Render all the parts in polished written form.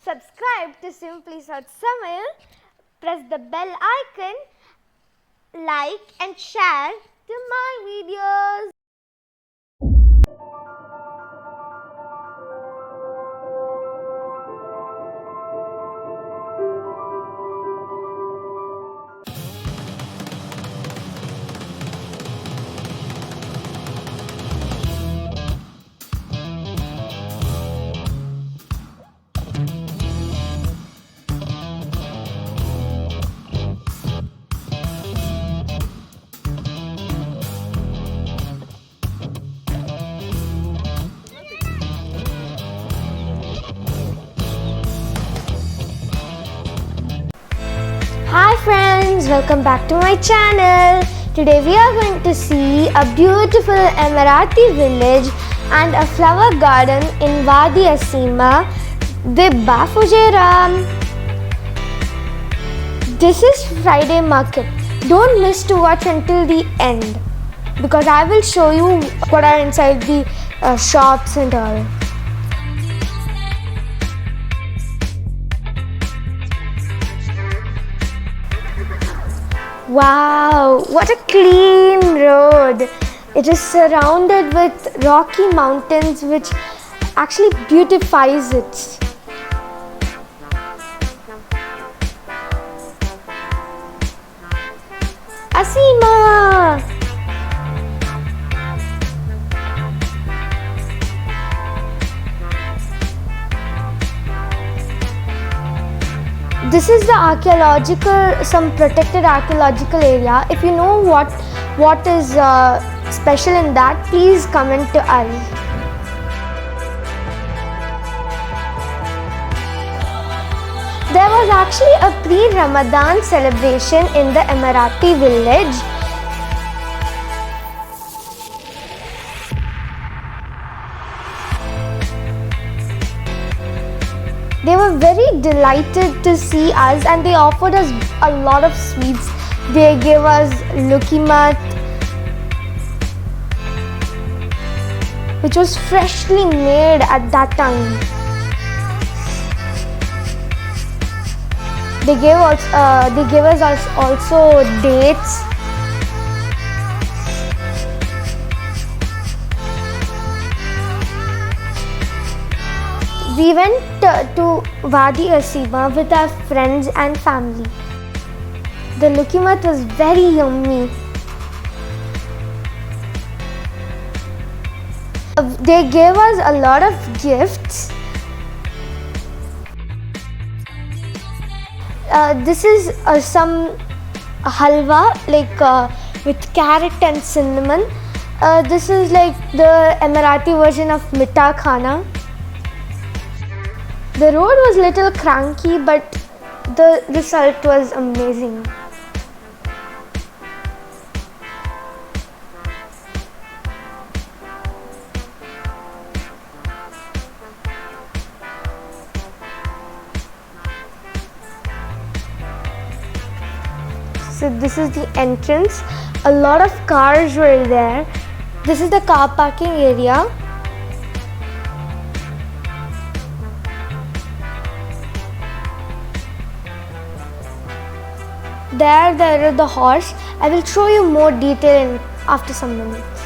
Subscribe to Simply South Samayal, press the bell icon, like and share to my videos. Hi friends, welcome back to my channel. Today we are going to see a beautiful Emirati village and a flower garden in Wadi Asima, Dibba Fujairah. This is Friday market. Don't miss to watch until the end because I will show you what are inside the shops and all. Wow, what a clean road. It is surrounded with rocky mountains which actually beautifies it. Asima! This is the some protected archaeological area. If you know what is special in that, please comment to us. There was actually a pre-Ramadan celebration in the Emirati village. They were very delighted to see us and they offered us a lot of sweets. They gave us lukimat, which was freshly made at that time. They gave us also dates. We went to Wadi Asima with our friends and family. The lukimat was very yummy. They gave us a lot of gifts. This is some halwa with carrot and cinnamon. This is like the Emirati version of Mitta Khana. The road was little cranky, but the result was amazing. So this is the entrance. A lot of cars were there. This is the car parking area. There is the horse. I will show you more detail after some minutes.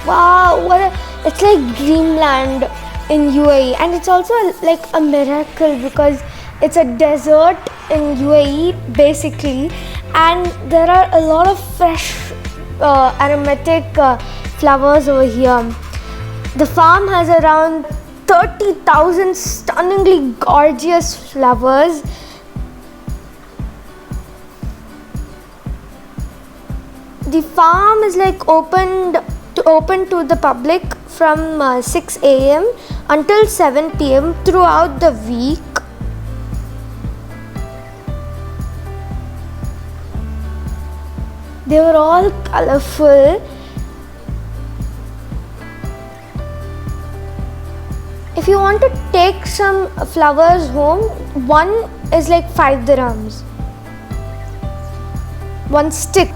Wow, it's like dreamland in UAE, and it's also like a miracle because it's a desert in UAE basically, and there are a lot of fresh aromatic flowers over here. The farm has around 30,000 stunningly gorgeous flowers. The farm is like open to the public from 6 a.m. until 7 p.m. throughout the week. They were all colorful. If you want to take some flowers home, one is like 5 dirhams. One stick.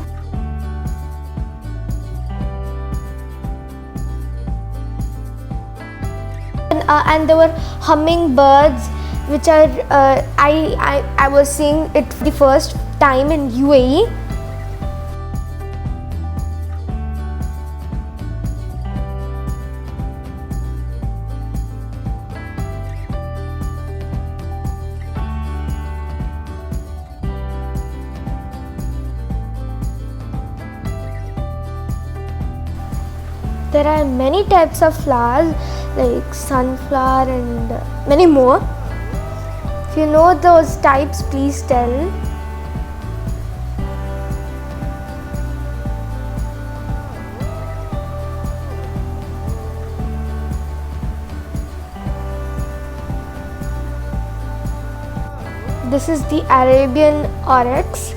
and there were hummingbirds, which are I was seeing it for the first time in UAE. There are many types of flowers like sunflower and many more. If you know those types, please tell. This is the Arabian oryx.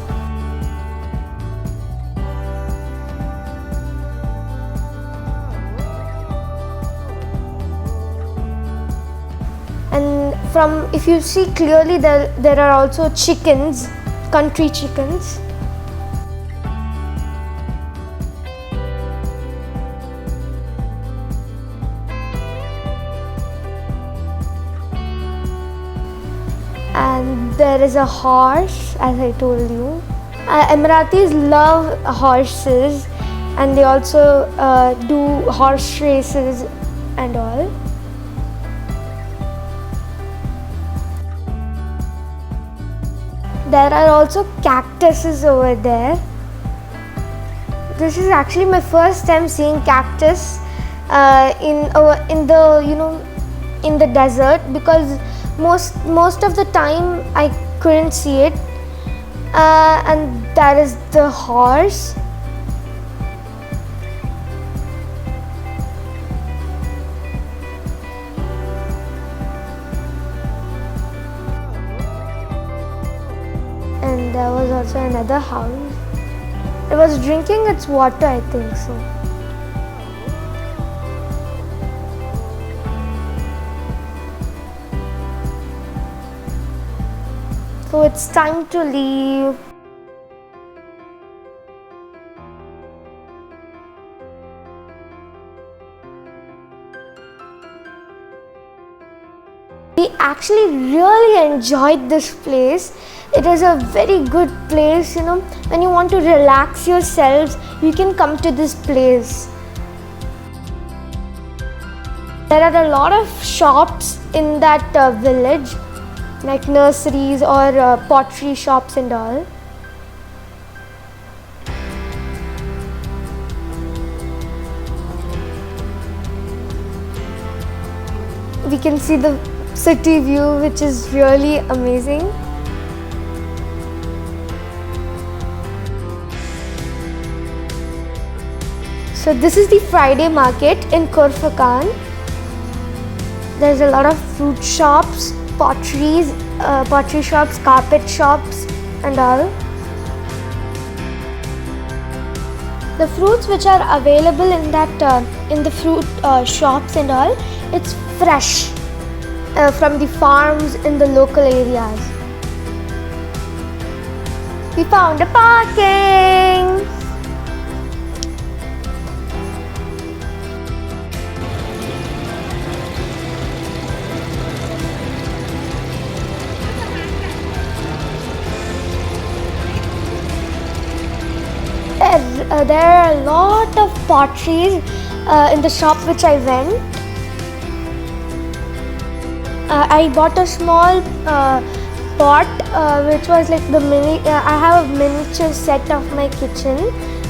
And if you see clearly, there are also chickens, country chickens. And there is a horse, as I told you. Emiratis love horses, and they also do horse races and all. There are also cactuses over there. This is actually my first time seeing cactus in the desert, because most of the time I couldn't see it. And that is the horse. And there was also another house. It was drinking its water, I think so. So it's time to leave. We actually really enjoyed this place. It is a very good place, when you want to relax yourselves, you can come to this place. There are a lot of shops in that village, like nurseries or pottery shops and all. We can see the city view, which is really amazing. So this is the Friday market in Khorfakkan. There's a lot of fruit shops, pottery shops, carpet shops and all. The fruits which are available in the fruit shops and all, it's fresh from the farms in the local areas. We found a parking. There are a lot of potteries in the shop which I went. I bought a small pot which was like the mini. I have a miniature set of my kitchen,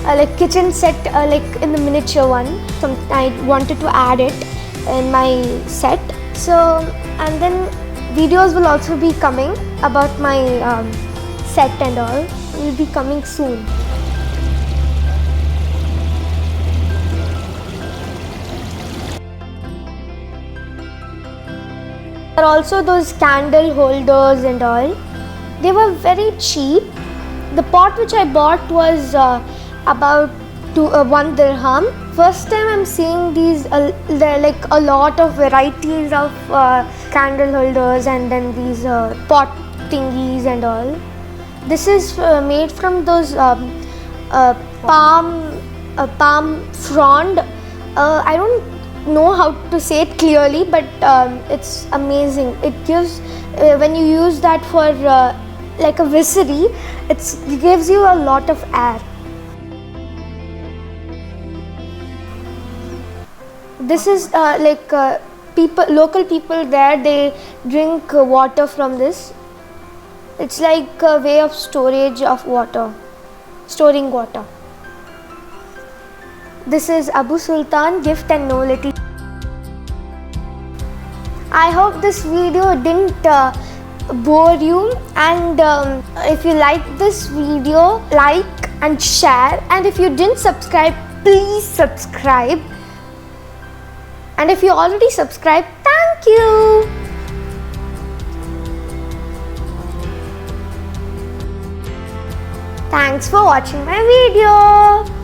like kitchen set, like in the miniature one. So I wanted to add it in my set. So, and then videos will also be coming about my set and all. Will be coming soon. There are also those candle holders and all. They were very cheap. The pot which I bought was about 1 dirham. First time I'm seeing these, there are like a lot of varieties of candle holders and then these pot thingies and all. This is made from those palm frond. I don't know how to say it clearly, but it's amazing. It gives, when you use that for like a viscery, it gives you a lot of air. This is local people there, they drink water from this. It's like a way of storage of water, storing water. This is Abu Sultan Gift and Novelty. I hope this video didn't bore you, and if you like this video, like and share, and if you didn't subscribe, please subscribe, and if you already subscribed, thank you. Thanks for watching my video.